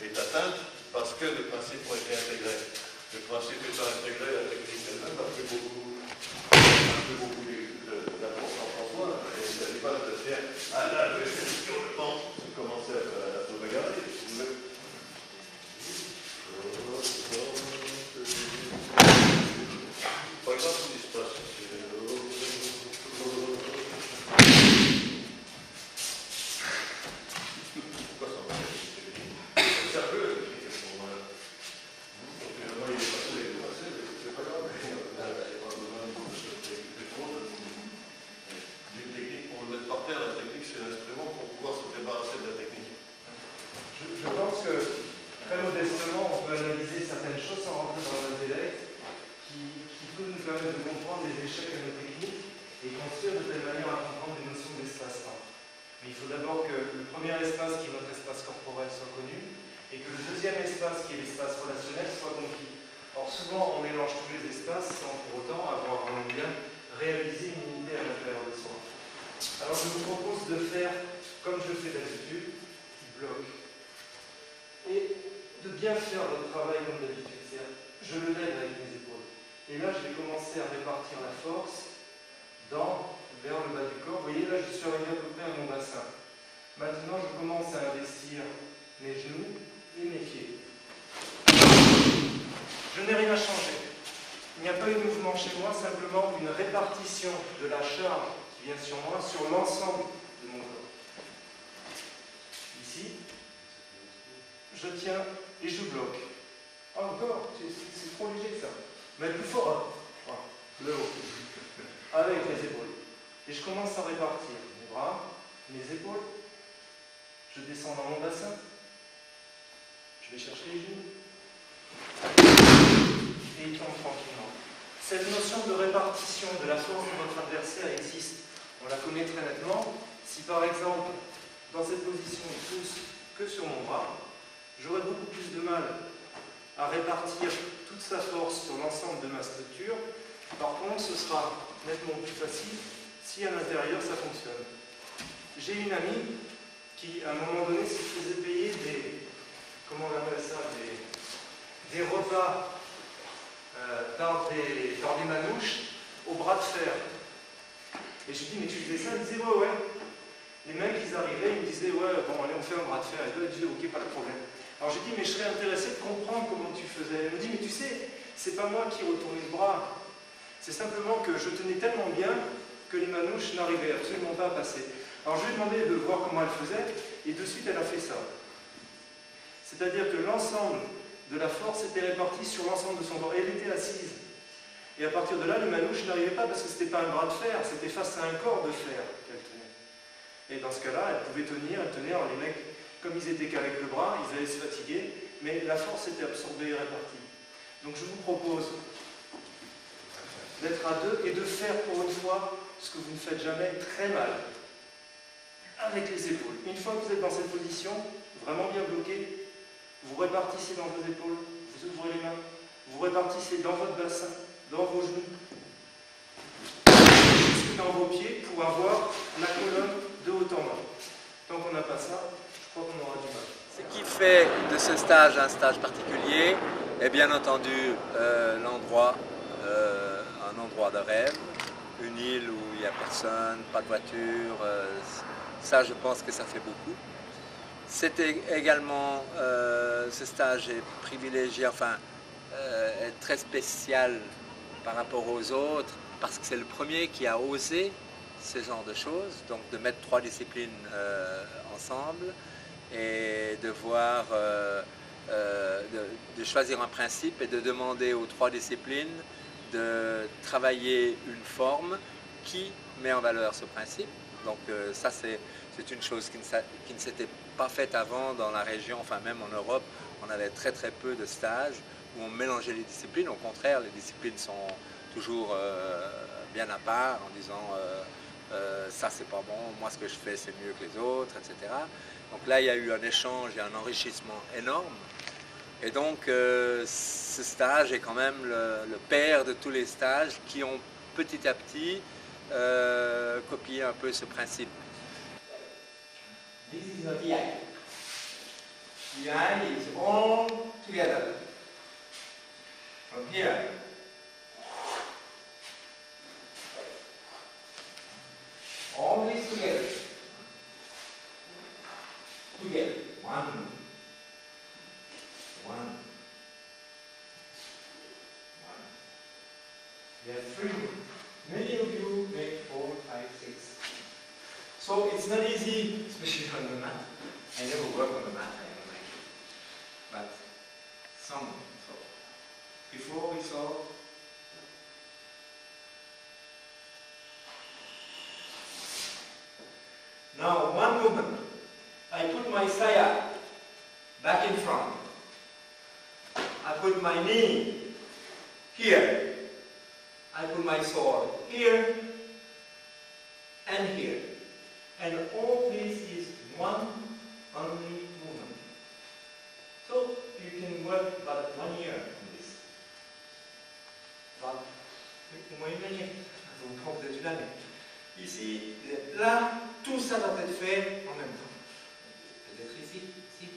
est atteinte parce que les principes ont été intégrés. Le principe étant intégré, la technique elle-même a pris beaucoup d'importance en soi. Et il n'allait pas de dire, ah là, je vais faire sur le banc, commencer à se regarder. Par exemple, ce qui se passe, de comprendre les échecs à nos techniques et construire de telle manière à comprendre une Mais il faut d'abord que le premier espace, qui est notre espace corporel, soit connu, et que le deuxième espace, qui est l'espace relationnel, soit compris. Or, souvent, on mélange tous les espaces sans pour autant avoir vraiment bien réalisé une unité à l'intérieur de soi. Alors, je vous propose de faire, comme je fais d'habitude, petit bloc, et de bien faire votre travail comme d'habitude. Je le lève avec mes épaules. Et là, je vais commencer à répartir la force vers le bas du corps. Vous voyez, là, je suis arrivé à peu près à mon bassin. Maintenant, je commence à investir mes genoux et mes pieds. Je n'ai rien changé. Il n'y a pas eu de mouvement chez moi, simplement une répartition de la charge qui vient sur moi sur l'ensemble de mon corps. Ici, je tiens et je bloque. Encore, c'est trop léger ça. Mais plus fort, hein. Le haut. Avec les épaules. Et je commence à répartir mes bras, mes épaules. Je descends dans mon bassin. Je vais chercher les genoux. Et il tombe tranquillement. Cette notion de répartition de la force de votre adversaire existe. On la connaît très nettement. Si par exemple, dans cette position, il pousse que sur mon bras, j'aurai beaucoup plus de mal à répartir toute sa force sur l'ensemble de ma structure. Par contre, ce sera nettement plus facile si à l'intérieur ça fonctionne. J'ai une amie qui, à un moment donné, se faisait payer comment on appelle ça, des repas dans des manouches au bras de fer. Et je lui dis, mais tu faisais ça? Elle disait, ouais. Les mecs, ils arrivaient, ils me disaient, ouais, bon, allez, on fait un bras de fer. Et là, elle disait, ok, pas de problème. Alors j'ai dit, mais je serais intéressé de comprendre comment tu faisais. Elle me dit, mais tu sais, c'est pas moi qui retournais le bras. C'est simplement que je tenais tellement bien que les manouches n'arrivaient absolument pas à passer. Alors je lui ai demandé de voir comment elle faisait, et de suite elle a fait ça. C'est-à-dire que l'ensemble de la force était réparti sur l'ensemble de son corps. Et elle était assise. Et à partir de là, les manouches n'arrivaient pas parce que c'était pas un bras de fer, c'était face à un corps de fer qu'elle tenait. Et dans ce cas-là, elle pouvait tenir, alors les mecs, comme ils étaient qu'avec le bras, ils allaient se fatiguer, mais la force était absorbée et répartie. Donc je vous propose d'être à deux et de faire pour une fois ce que vous ne faites jamais très mal, avec les épaules. Une fois que vous êtes dans cette position, vraiment bien bloqué, vous répartissez dans vos épaules, vous ouvrez les mains, vous répartissez dans votre bassin, dans vos genoux, dans vos pieds pour avoir la colonne de haut en bas. Tant qu'on n'a pas ça, je crois qu'on aura du mal. Ce qui fait de ce stage un stage particulier est bien entendu un endroit de rêve, une île où il n'y a personne, pas de voiture, ça je pense que ça fait beaucoup. C'était également, ce stage est privilégié, est très spécial par rapport aux autres, parce que c'est le premier qui a osé ce genre de choses, donc de mettre 3 disciplines ensemble et de voir, de choisir un principe et de demander aux 3 disciplines de travailler une forme qui met en valeur ce principe. Donc ça c'est une chose qui ne s'était pas faite avant dans la région, même en Europe, on avait très peu de stages où on mélangeait les disciplines. Au contraire, les disciplines sont toujours bien à part en disant ça c'est pas bon, moi ce que je fais c'est mieux que les autres, etc. Donc là il y a eu un échange et un enrichissement énorme. Et donc ce stage est quand même le père de tous les stages qui ont petit à petit copié un peu ce principe. This is a DI. DI is all together. From here. Always together. Together. One. There are 3. Many of you make 4, 5, 6. So it's not easy, especially on the mat. I never work on the mat, I don't like it. But some. So before we saw now one movement. I put my saya back in front. I put my knee here. I put my sword here and here. And all this is one only movement. So you can work about 1 year on this. Enfin, au moins une année. Vous comptez une année. Ici, vous êtes là, tout ça va être fait en même temps. Peut-être ici, ici.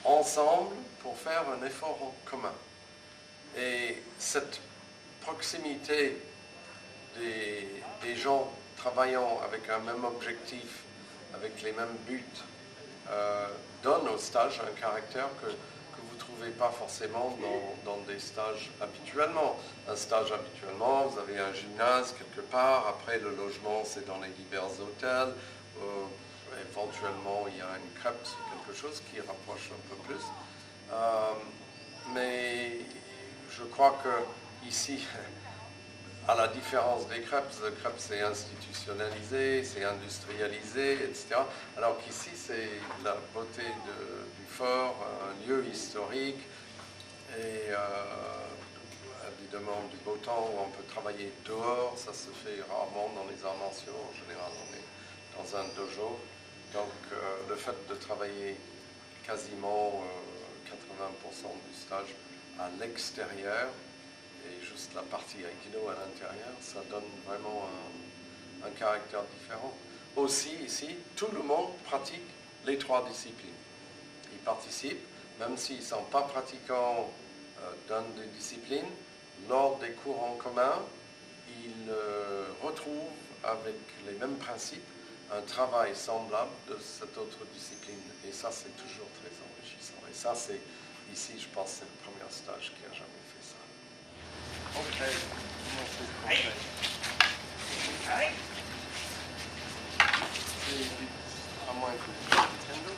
Ensemble pour faire un effort en commun. Et cette proximité des gens travaillant avec un même objectif, avec les mêmes buts, donne au stage un caractère que vous ne trouvez pas forcément dans des stages habituellement. Un stage habituellement, vous avez un gymnase quelque part, après le logement c'est dans les divers hôtels, éventuellement il y a une crêpe, quelque chose qui rapproche un peu plus. Mais je crois que ici, à la différence des crêpes, le crêpe c'est institutionnalisé, c'est industrialisé, etc. Alors qu'ici c'est la beauté du fort, un lieu historique et évidemment du beau temps où on peut travailler dehors. Ça se fait rarement dans les arts martiaux, en général on est dans un dojo. Donc le fait de travailler quasiment 80% du stage à l'extérieur et juste la partie Aikido à l'intérieur, ça donne vraiment un caractère différent. Aussi ici, tout le monde pratique les 3 disciplines. Ils participent, même s'ils ne sont pas pratiquants d'une des disciplines, lors des cours en commun, ils retrouvent avec les mêmes principes un travail semblable de cette autre discipline. Et ça, c'est toujours très enrichissant. Et ça, c'est ici, je pense, c'est le premier stage qui a jamais fait ça. Ok. À moins que Nintendo.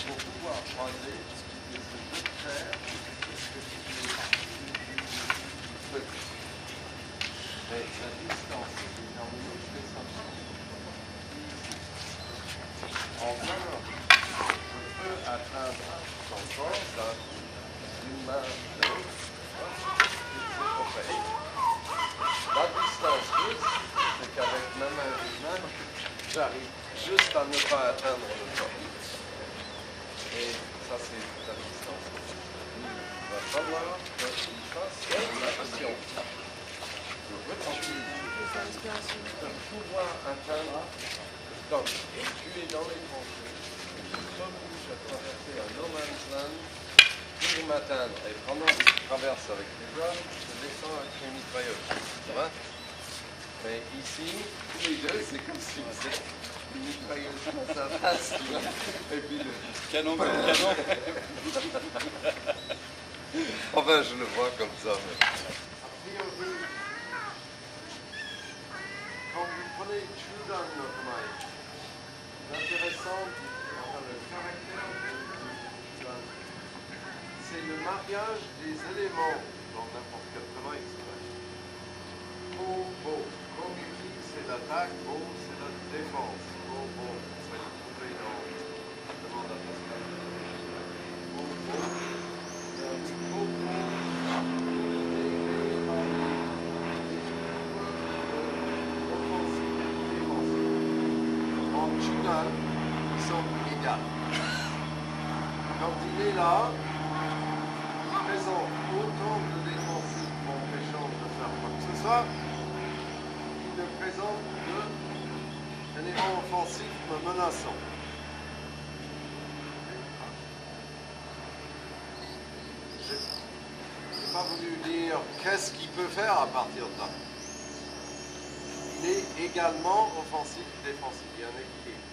Pour pouvoir croiser ce que je veux faire, mais la distance est déterminée, je fais ça. Enfin, je peux atteindre son corps d'une main à l'autre. La distance plus, c'est qu'avec ma main, j'arrive juste à ne pas atteindre le corps. Et ça, c'est la distance. Il va falloir qu'il fasse l'action. Pour pouvoir atteindre, donc tu es dans les tranchées, tu t'obliges à traverser un no man's land pour m'atteindre, et pendant que tu traverses avec tes bras, je descends avec mes mitrailleuses, ça va? Mais ici, tous les deux, c'est comme si vous êtes une mitrailleuse face à face, et puis le canon. Enfin, je le vois comme ça. Mais... Quand vous prenez Chudan no Kamae, l'intéressant, le caractère de c'est le mariage des éléments dans n'importe quel travail. Bo, comme il dit, c'est l'attaque, bo, c'est la défense. Bo, vous allez trouver dans la demande à Pascal. Bo, en Chudan, ils sont égales. Quand il est là, il présente autant de défensifs m'empêchant de faire quoi que ce soit, qu'il ne présente qu'un élément offensif me menaçant. Je n'ai pas voulu dire qu'est-ce qu'il peut faire à partir de là. mais également offensif, défensif. Il y a un équilibre.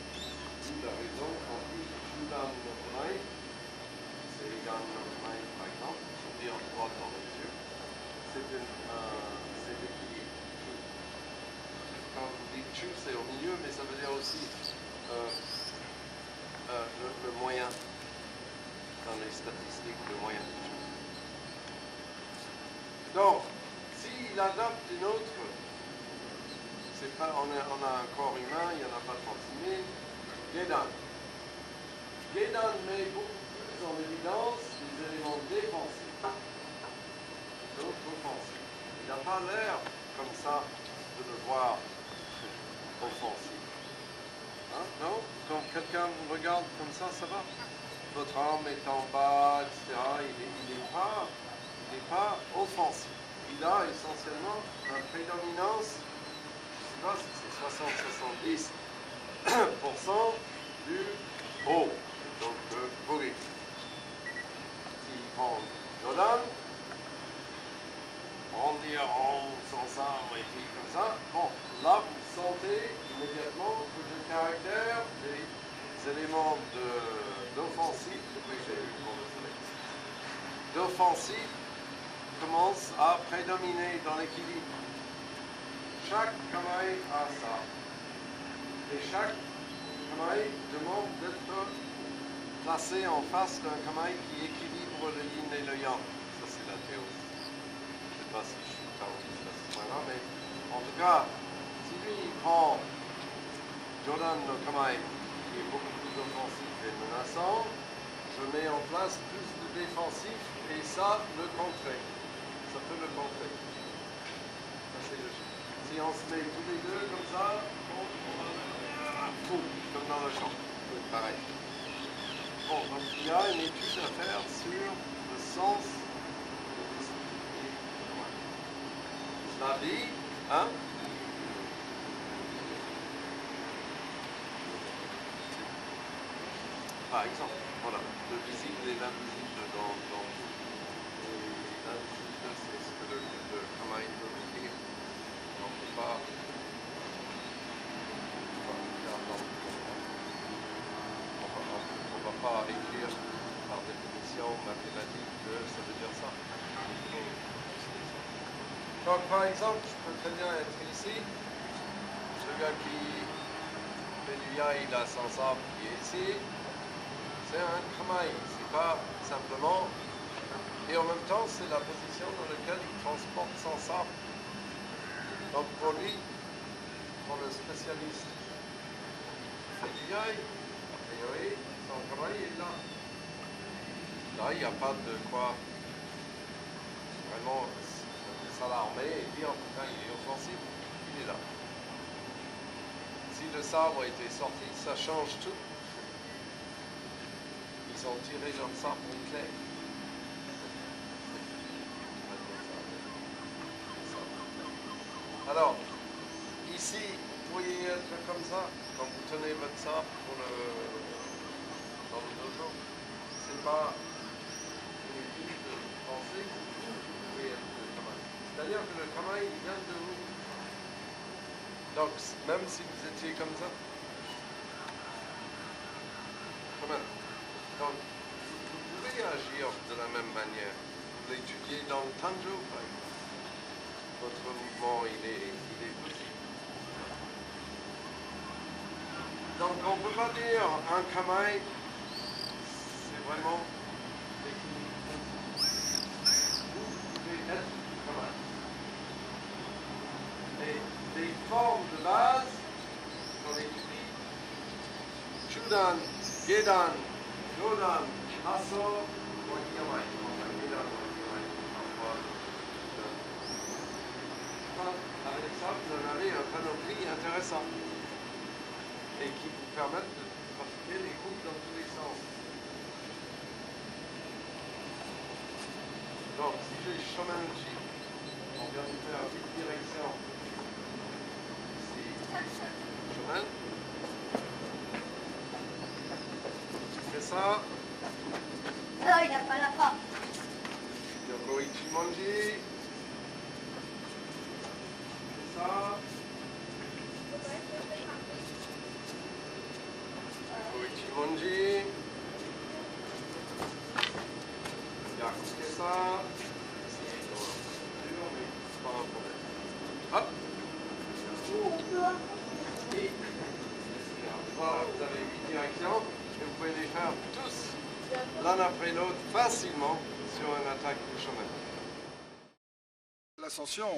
D'où la raison, en plus, Judan no Kamai, c'est Egan no Kamai, par exemple, je dis en droit dans les yeux, c'est l'équilibre. Quand on dit Chu, c'est au milieu, mais ça veut dire aussi le moyen, dans les statistiques, le moyen de Chu. Donc, s'il adopte une autre, c'est pas, on a un corps humain, il n'y en a pas 36 000, Gedan. Gedan met beaucoup plus en évidence les éléments défensifs, d'autres offensifs. Il n'a pas l'air, comme ça, de le voir offensif. Hein? Non? Quand quelqu'un vous regarde comme ça va? Votre arme est en bas, etc. Il n'est pas offensif. Il a essentiellement une prédominance, je ne sais pas si c'est 60-70% du haut, donc pourri. S'il prend Jordan, on dit sans ça, on écrit comme ça, bon, là vous sentez immédiatement que le caractère des éléments d'offensif, d'offensif commence à prédominer dans l'équilibre. Chaque kamaï a ça. Et chaque kamaï demande d'être placé en face d'un kamaï qui équilibre le yin et le yang. Ça, c'est la théorie. Je ne sais pas si je suis taoïste à ce point-là, mais en tout cas, si lui il prend Jordan no kamaï, qui est beaucoup plus offensif et menaçant, je mets en place plus de défensif et ça le contrer. Ça peut le contrer. Ça, c'est logique. Si on se met tous les deux comme ça, on va tout, comme dans le champ. Pareil. Bon, donc il y a une étude à faire sur le sens de la vie, hein? Par exemple, voilà, le visible et l'invisible dans tout. L'invisible, c'est ce que le kamaï peut dire. On ne peut pas pas écrire par définition mathématique que ça veut dire ça. Donc par exemple, je peux très bien être ici, ce gars qui fait du ya, il a son sabre qui est ici, c'est un kamaï, c'est pas simplement, et en même temps c'est la position dans laquelle il transporte son sabre. Donc pour lui, pour le spécialiste qui fait du ya, a priori, son kamaï est là. Là, il n'y a pas de quoi vraiment s'alarmer et dire putain, il est offensif, il est là. Si le sabre était sorti, ça change tout. Ils ont tiré leur sabre clair. Alors, ici, vous pourriez être comme ça, quand vous tenez votre sabre dans le dojo. C'est pas une étude de pensée, vous pouvez être le kamaï. C'est-à-dire que le kamaï, il vient de vous. Donc, même si vous étiez comme ça, quand même. Donc, vous pouvez agir de la même manière. Vous l'étudiez dans le Tanjo, par exemple. Votre mouvement, il est possible. Donc, on ne peut pas dire un kamaï, c'est vraiment l'équilibre. Vous pouvez être kamaï. Et les formes de base qu'on étudie, Chudan, Gedan, Jodan, Aso, Wakiyamai. Avec ça, vous avez un panoplie intéressant et qui vous permettent de pratiquer les groupes dans tous les sens. Donc, si j'ai Shomenji, on vient de faire une direction. Ici, Shomen. Tu fais ça. Oh, il n'a pas la forme. Yokoichi Monji. Ça. ça. C'est dur, mais c'est pas un problème. Hop. Et voilà, vous avez 8 directions et vous pouvez les faire tous l'un après l'autre facilement sur une attaque de chemin. L'ascension,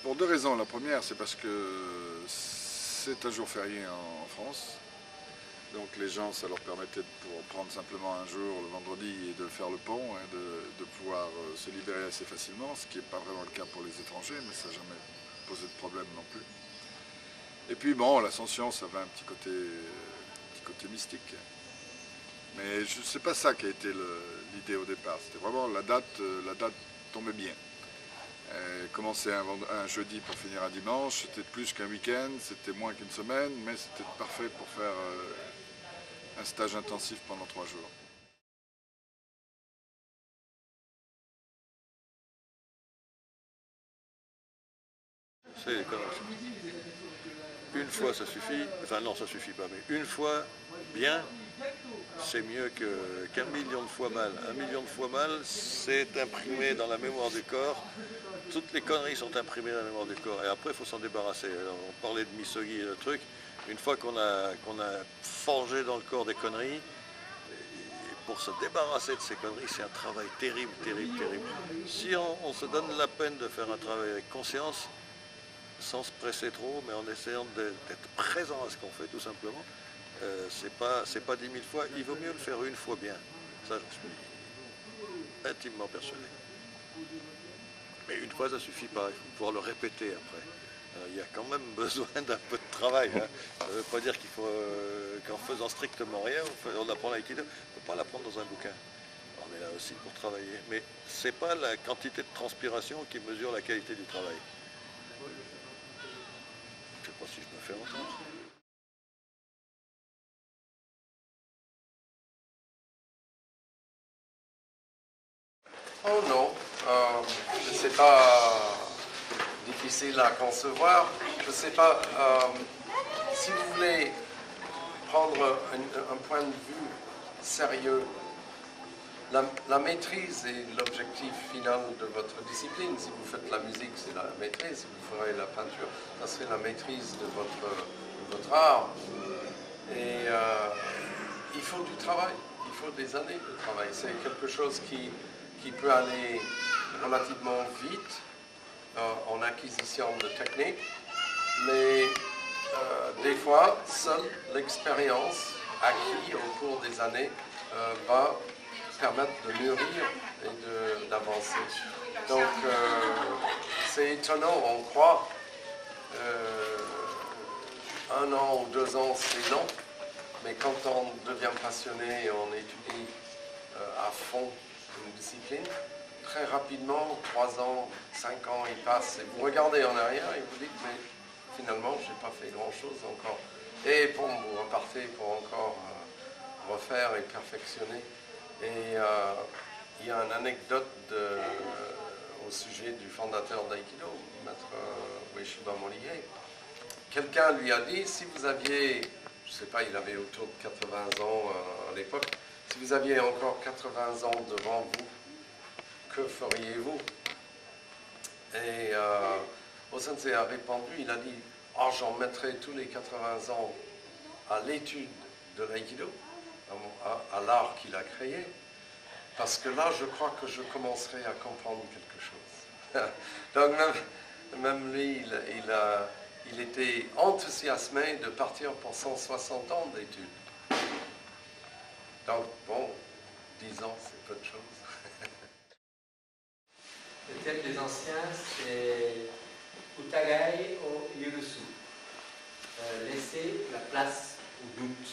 pour deux raisons. La première, c'est parce que c'est un jour férié en France. Donc les gens, ça leur permettait de pouvoir prendre simplement un jour, le vendredi, et de faire le pont, et de pouvoir se libérer assez facilement, ce qui n'est pas vraiment le cas pour les étrangers, mais ça n'a jamais posé de problème non plus. Et puis bon, l'ascension, ça avait un petit côté mystique. Mais c'est pas ça qui a été l'idée au départ. C'était vraiment la date tombait bien. Commencer un jeudi pour finir un dimanche, c'était plus qu'un week-end, c'était moins qu'une semaine, mais c'était parfait pour faire un stage intensif pendant 3 jours. C'est les conneries. Une fois ça suffit, enfin non ça suffit pas, mais une fois bien, c'est mieux qu'un million de fois mal. 1 million de fois mal, c'est imprimé dans la mémoire du corps. Toutes les conneries sont imprimées dans la mémoire du corps. Et après, il faut s'en débarrasser. Alors, on parlait de misogi et de trucs. Une fois qu'on a forgé dans le corps des conneries, et pour se débarrasser de ces conneries, c'est un travail terrible, terrible, terrible. Si on se donne la peine de faire un travail avec conscience, sans se presser trop, mais en essayant d'être présent à ce qu'on fait, tout simplement, c'est pas 10 000 fois, il vaut mieux le faire une fois bien. Ça, j'en suis intimement persuadé. Mais une fois, ça suffit pas, il faut pouvoir le répéter après. Il y a quand même besoin d'un peu de travail. Hein. Ça ne veut pas dire qu'il faut qu'en faisant strictement rien, on apprend l'aïkido. On ne peut pas l'apprendre dans un bouquin. On est là aussi pour travailler. Mais ce n'est pas la quantité de transpiration qui mesure la qualité du travail. Je ne sais pas si je me fais entendre. Oh non, c'est pas difficile à concevoir. Je ne sais pas, si vous voulez prendre un point de vue sérieux, la maîtrise est l'objectif final de votre discipline. Si vous faites la musique, c'est la maîtrise. Si vous ferez la peinture, ça serait la maîtrise de votre art. Et il faut du travail, il faut des années de travail. C'est quelque chose qui peut aller relativement vite en acquisition de technique, mais des fois, seule l'expérience acquise au cours des années va permettre de mûrir et d'avancer. Donc, c'est étonnant, on croit 1 an ou 2 ans, c'est long, mais quand on devient passionné et on étudie à fond une discipline, très rapidement, 3 ans, 5 ans, ils passent, et vous regardez en arrière et vous dites, mais finalement, je n'ai pas fait grand-chose encore. Et bon, vous repartez pour encore refaire et perfectionner. Et il y a une anecdote au sujet du fondateur d'Aïkido, Maître Ueshiba Morihei. Quelqu'un lui a dit, si vous aviez, je ne sais pas, il avait autour de 80 ans à l'époque, si vous aviez encore 80 ans devant vous, que feriez-vous? Et Osensei a répondu, il a dit, oh, j'en mettrai tous les 80 ans à l'étude de l'aïkido, à l'art qu'il a créé, parce que là, je crois que je commencerai à comprendre quelque chose. Donc même lui, il était enthousiasmé de partir pour 160 ans d'études. Donc, bon, 10 ans, c'est peu de choses. Le thème des anciens, c'est Utagai au Yurusu. Laisser la place au doute.